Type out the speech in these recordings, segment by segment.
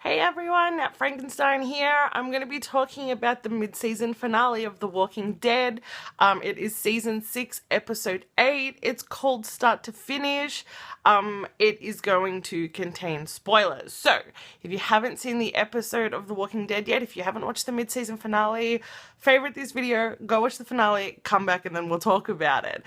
Hey everyone, Frankenstein here. I'm going to be talking about the mid-season finale of The Walking Dead. It is season 6, episode 8. It's called Start to Finish. It is going to contain spoilers. So, if you haven't seen the episode of The Walking Dead yet, if you haven't watched the mid-season finale, favorite this video, go watch the finale, come back and then we'll talk about it.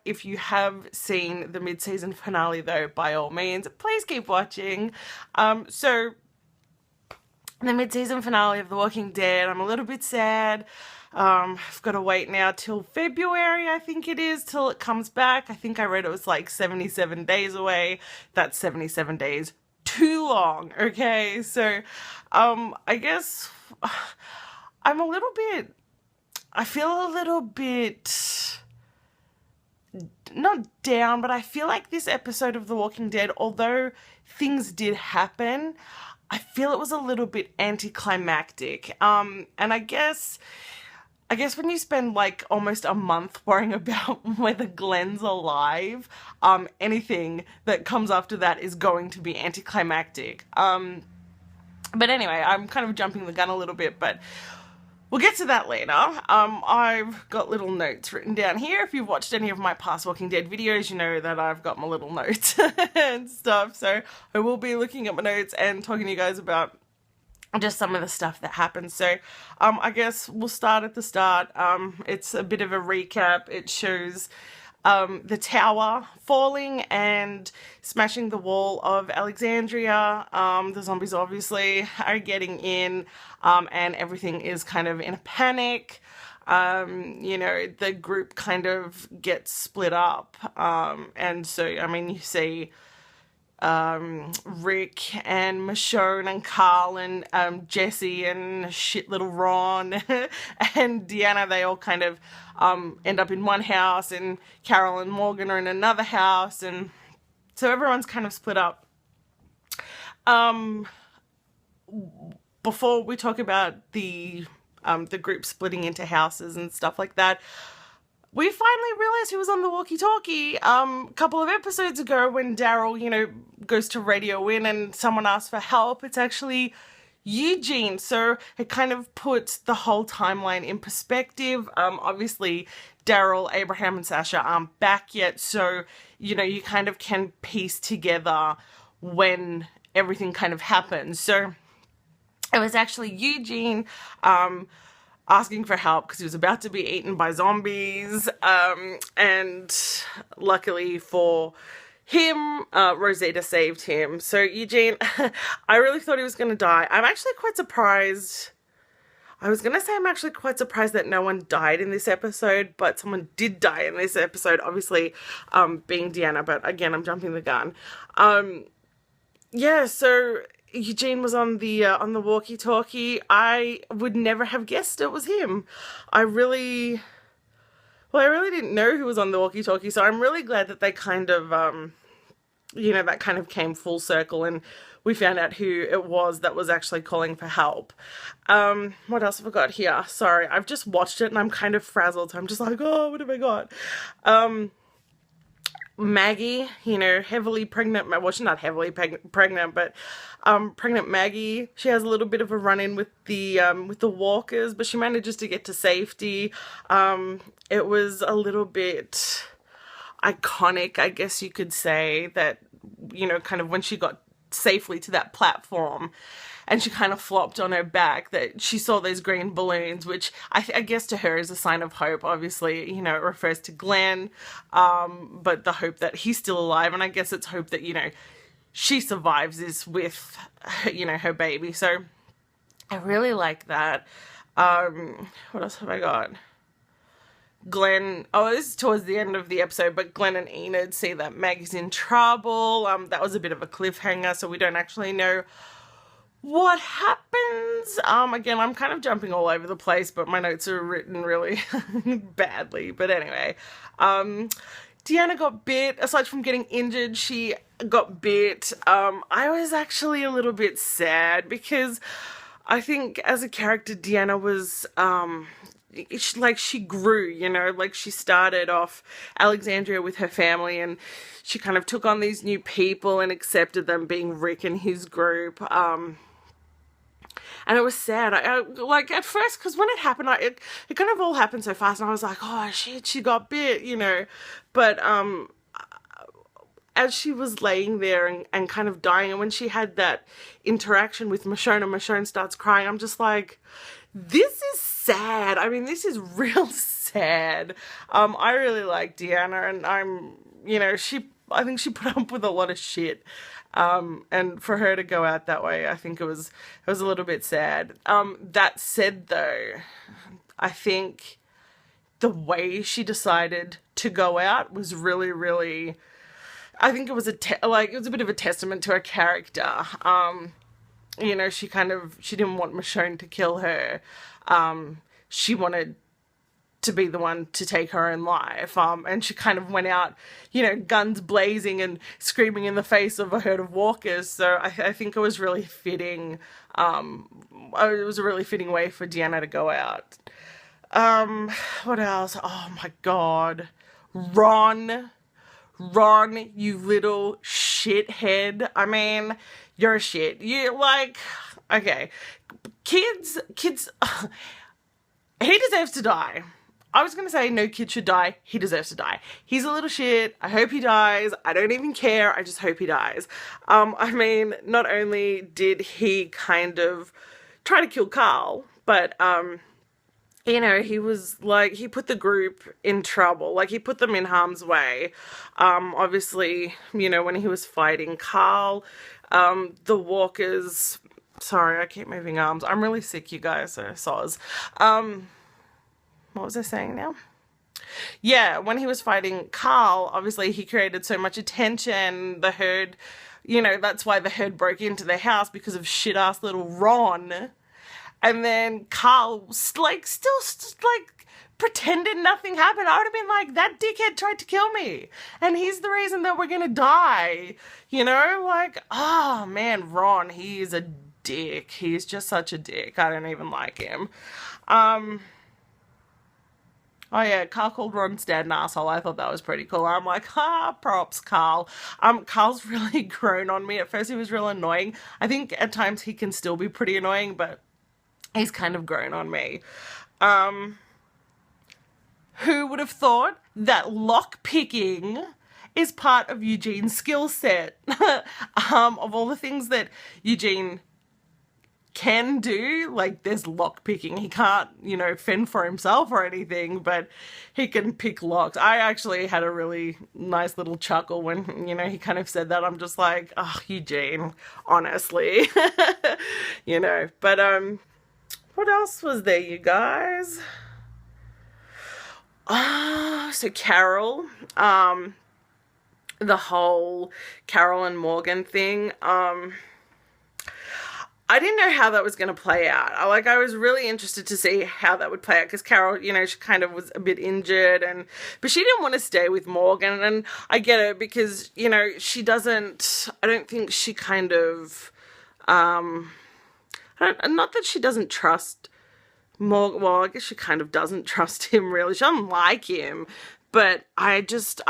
If you have seen the mid-season finale though, by all means, please keep watching. The mid-season finale of The Walking Dead, I'm a little bit sad. I've got to wait now till February, I think it is, till it comes back. I think I read it was like 77 days away. That's 77 days too long, okay? So, I guess I feel a little bit, not down, but I feel like this episode of The Walking Dead, although things did happen, I feel it was a little bit anticlimactic. And I guess when you spend like almost a month worrying about whether Glenn's alive, anything that comes after that is going to be anticlimactic. But anyway, I'm kind of jumping the gun a little bit, but we'll get to that later. I've got little notes written down here. If you've watched any of my past Walking Dead videos, you know that I've got my little notes and stuff. So I will be looking at my notes and talking to you guys about just some of the stuff that happened. So I guess we'll start at the start. It's a bit of a recap. It shows the tower falling and smashing the wall of Alexandria. The zombies obviously are getting in, and everything is kind of in a panic. The group kind of gets split up. And so, I mean, you see Rick and Michonne and Carl and Jesse and shit little Ron and Deanna, they all kind of end up in one house, and Carol and Morgan are in another house, and so everyone's kind of split up. Before we talk about the group splitting into houses and stuff like that, we finally realized who was on the walkie-talkie a couple of episodes ago when Daryl, goes to radio in and someone asks for help. It's actually Eugene, so it kind of puts the whole timeline in perspective. Obviously, Daryl, Abraham, and Sasha aren't back yet, so, you kind of can piece together when everything kind of happens. So it was actually Eugene, asking for help because he was about to be eaten by zombies, and luckily for him, Rosita saved him. So Eugene, I really thought he was going to die. I'm actually quite surprised. I was going to say I'm actually quite surprised that no one died in this episode, but someone did die in this episode, obviously being Deanna, but again, I'm jumping the gun. So Eugene was on the walkie-talkie. I would never have guessed it was him. I really didn't know who was on the walkie-talkie, so I'm really glad that they kind of, that kind of came full circle and we found out who it was that was actually calling for help. What else have I got here? Sorry, I've just watched it and I'm kind of frazzled, so I'm just like, oh, what have I got? Maggie, heavily pregnant, well, she's not heavily pregnant, but pregnant Maggie, she has a little bit of a run-in with the walkers, but she manages to get to safety. It was a little bit iconic, I guess you could say, that, kind of when she got safely to that platform and she kind of flopped on her back, that she saw those green balloons, which I guess to her is a sign of hope. Obviously, it refers to Glenn, but the hope that he's still alive, and I guess it's hope that, she survives this with, her baby. So I really like that. What else have I got? Glenn, this is towards the end of the episode, but Glenn and Enid see that Maggie's in trouble. That was a bit of a cliffhanger, so we don't actually know what happens. Again, I'm kind of jumping all over the place, but my notes are written really badly. But anyway, Deanna got bit. Aside from getting injured, she got bit. I was actually a little bit sad because I think as a character, Deanna was, she grew, she started off Alexandria with her family and she kind of took on these new people and accepted them, being Rick and his group. and it was sad. Like at first, because when it happened, it kind of all happened so fast, and I was like, oh shit, she got bit, you know. But as she was laying there and kind of dying, and when she had that interaction with Michonne and Michonne starts crying, I'm just like, this is sad. I mean, this is real sad. I really like Deanna, and I think she put up with a lot of shit. And for her to go out that way, I think it was a little bit sad. That said though, I think the way she decided to go out was really, really, I think it was it was a bit of a testament to her character. You know, she didn't want Michonne to kill her. She wanted to be the one to take her own life. And she kind of went out, you know, guns blazing and screaming in the face of a herd of walkers. So I think it was really fitting. It was a really fitting way for Deanna to go out. What else? Oh my God. Ron, you little shithead. I mean, you're a shit. You like, okay. Kids, he deserves to die. I was going to say no kid should die. He deserves to die. He's a little shit. I hope he dies. I don't even care. I just hope he dies. I mean, not only did he kind of try to kill Carl, but, you know, he was like, he put the group in trouble. Like, he put them in harm's way. Obviously, you know, when he was fighting Carl, the walkers, sorry, I keep moving arms. I'm really sick, you guys, so soz. What was I saying now? Yeah, when he was fighting Carl, obviously he created so much attention. The herd, you know, that's why the herd broke into their house, because of shit-ass little Ron. And then Carl, like, still, like, pretended nothing happened. I would have been like, that dickhead tried to kill me, and he's the reason that we're gonna die. You know, like, oh man, Ron, he is a dick. He's just such a dick. I don't even like him. Oh yeah, Carl called Ron's dad an asshole. I thought that was pretty cool. I'm like, props, Carl. Carl's really grown on me. At first he was real annoying. I think at times he can still be pretty annoying, but he's kind of grown on me. Who would have thought that lock picking is part of Eugene's skill set? Of all the things that Eugene can do, like, there's lock picking. He can't, you know, fend for himself or anything, but he can pick locks. I actually had a really nice little chuckle when, you know, he kind of said that. I'm just like, oh, Eugene, honestly. You know, but what else was there, you guys? So Carol, the whole Carol and Morgan thing, I didn't know how that was going to play out. I was really interested to see how that would play out, because Carol, you know, she kind of was a bit injured, but she didn't want to stay with Morgan, and I get it, because, you know, she doesn't, I don't think she kind of, not that she doesn't trust Morgan, well, I guess she kind of doesn't trust him, really. She doesn't like him, but I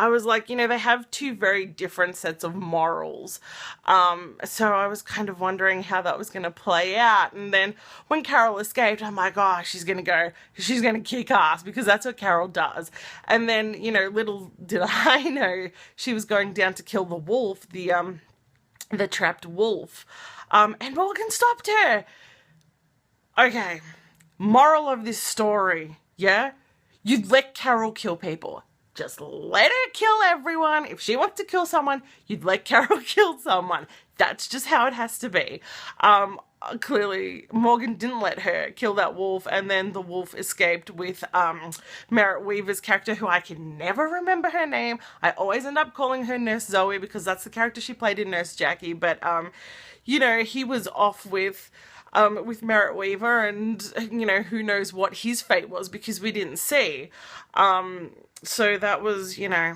was like, you know, they have two very different sets of morals. So I was kind of wondering how that was going to play out. And then when Carol escaped, I'm like, oh, she's going to kick ass, because that's what Carol does. And then, you know, little did I know she was going down to kill the wolf, the trapped wolf. And Morgan stopped her. Okay. Moral of this story, yeah? You let Carol kill people. Just let her kill everyone. If she wants to kill someone, you'd let Carol kill someone. That's just how it has to be. Clearly, Morgan didn't let her kill that wolf, and then the wolf escaped with Merritt Weaver's character, who I can never remember her name. I always end up calling her Nurse Zoe, because that's the character she played in Nurse Jackie. But, you know, he was off with Merritt Weaver, and, you know, who knows what his fate was, because we didn't see. So that was, you know,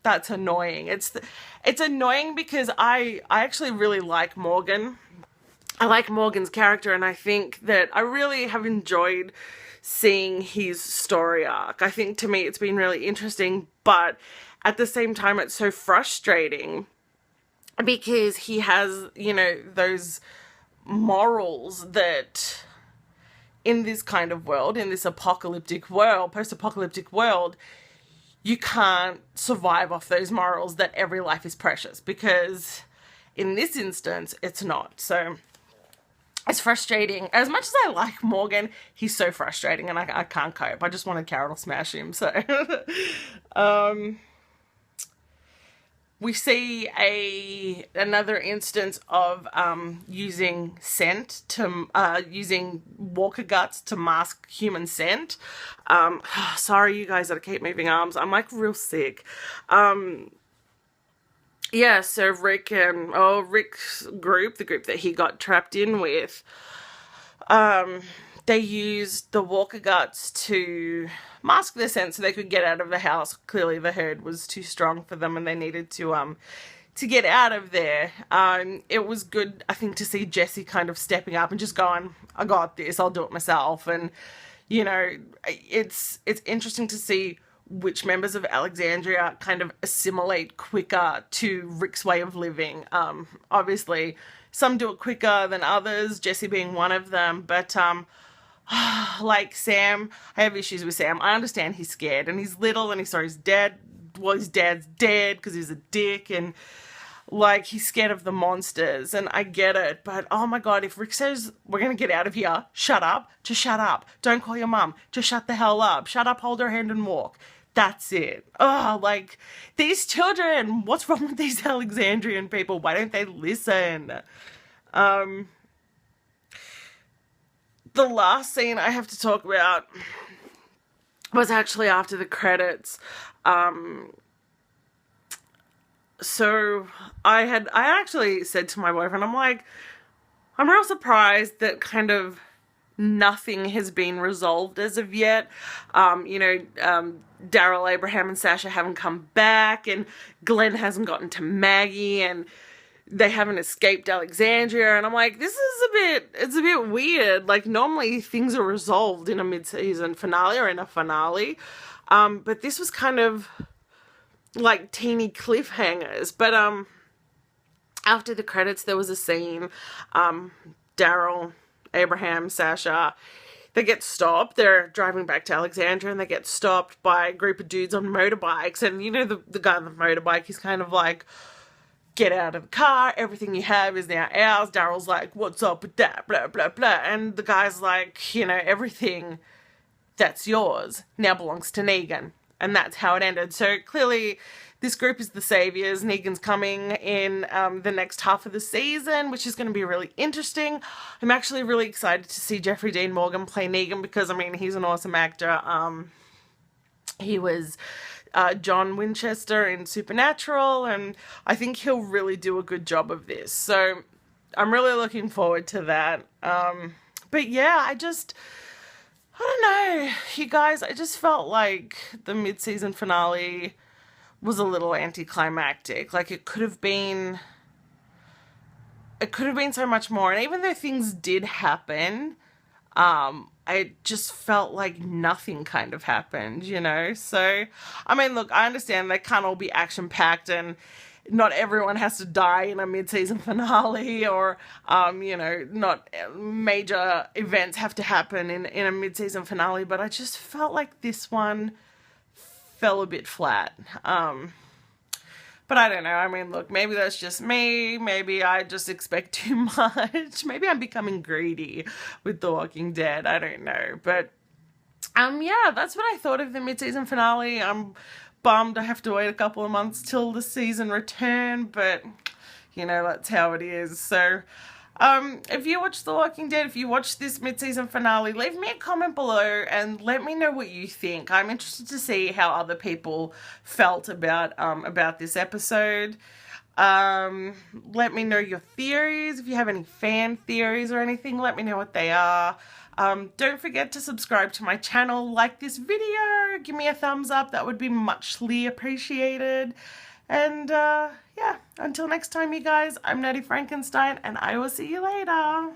that's annoying. It's annoying because I actually really like Morgan. I like Morgan's character, and I think that I really have enjoyed seeing his story arc. I think, to me, it's been really interesting, but at the same time, it's so frustrating, because he has, you know, those morals that in this kind of world, in this apocalyptic world, post-apocalyptic world, you can't survive off those morals that every life is precious, because in this instance, it's not. So it's frustrating. As much as I like Morgan, he's so frustrating, and I can't cope. I just want to Carol smash him. So we see another instance of using scent to using walker guts to mask human scent. Sorry, you guys, that I keep moving arms. I'm like real sick. Yeah, so Rick's group, the group that he got trapped in with, they used the walker guts to mask their scent so they could get out of the house. Clearly the herd was too strong for them and they needed to get out of there. It was good, I think, to see Jesse kind of stepping up and just going, I got this, I'll do it myself. And, you know, it's interesting to see which members of Alexandria kind of assimilate quicker to Rick's way of living. Obviously, some do it quicker than others, Jesse being one of them, but like Sam, I have issues with Sam. I understand he's scared, and he's little, and he saw his dad, well, his dad's dead because he's a dick, and like, he's scared of the monsters, and I get it, but oh my god, if Rick says, we're gonna get out of here, shut up, just shut up. Don't call your mum, just shut the hell up. Shut up, hold her hand and walk. That's it. Oh, like, these children, what's wrong with these Alexandrian people? Why don't they listen? The last scene I have to talk about was actually after the credits. So I actually said to my boyfriend, I'm like, I'm real surprised that kind of nothing has been resolved as of yet. Daryl, Abraham, and Sasha haven't come back, and Glenn hasn't gotten to Maggie, and they haven't escaped Alexandria, and I'm like, it's a bit weird. Like, normally things are resolved in a mid-season finale or in a finale, but this was kind of like teeny cliffhangers. But after the credits, there was a scene, Daryl, Abraham, Sasha, they get stopped. They're driving back to Alexandria, and they get stopped by a group of dudes on motorbikes. And you know, the guy on the motorbike, he's kind of like, get out of the car, everything you have is now ours. Daryl's like, what's up with that, blah, blah, blah. And the guy's like, you know, everything that's yours now belongs to Negan. And that's how it ended. So clearly this group is the saviors. Negan's coming in the next half of the season, which is going to be really interesting. I'm actually really excited to see Jeffrey Dean Morgan play Negan, because, I mean, he's an awesome actor. He was John Winchester in Supernatural, and I think he'll really do a good job of this. So I'm really looking forward to that. But yeah, I don't know, you guys, I just felt like the mid-season finale was a little anticlimactic. Like, it could have been so much more. And even though things did happen, I just felt like nothing kind of happened, you know? So, I mean, look, I understand they can't all be action-packed, and not everyone has to die in a mid-season finale, or, not major events have to happen in a mid-season finale, but I just felt like this one fell a bit flat. But I don't know. I mean, look, maybe that's just me. Maybe I just expect too much. Maybe I'm becoming greedy with The Walking Dead. I don't know. But, yeah, that's what I thought of the mid-season finale. I'm bummed I have to wait a couple of months till the season return, but, you know, that's how it is. So, if you watch The Walking Dead, if you watch this mid-season finale, leave me a comment below and let me know what you think. I'm interested to see how other people felt about this episode. Let me know your theories. If you have any fan theories or anything, let me know what they are. Don't forget to subscribe to my channel, like this video, give me a thumbs up, that would be muchly appreciated. And, yeah, until next time, you guys, I'm Nerdy Frankenstein, and I will see you later.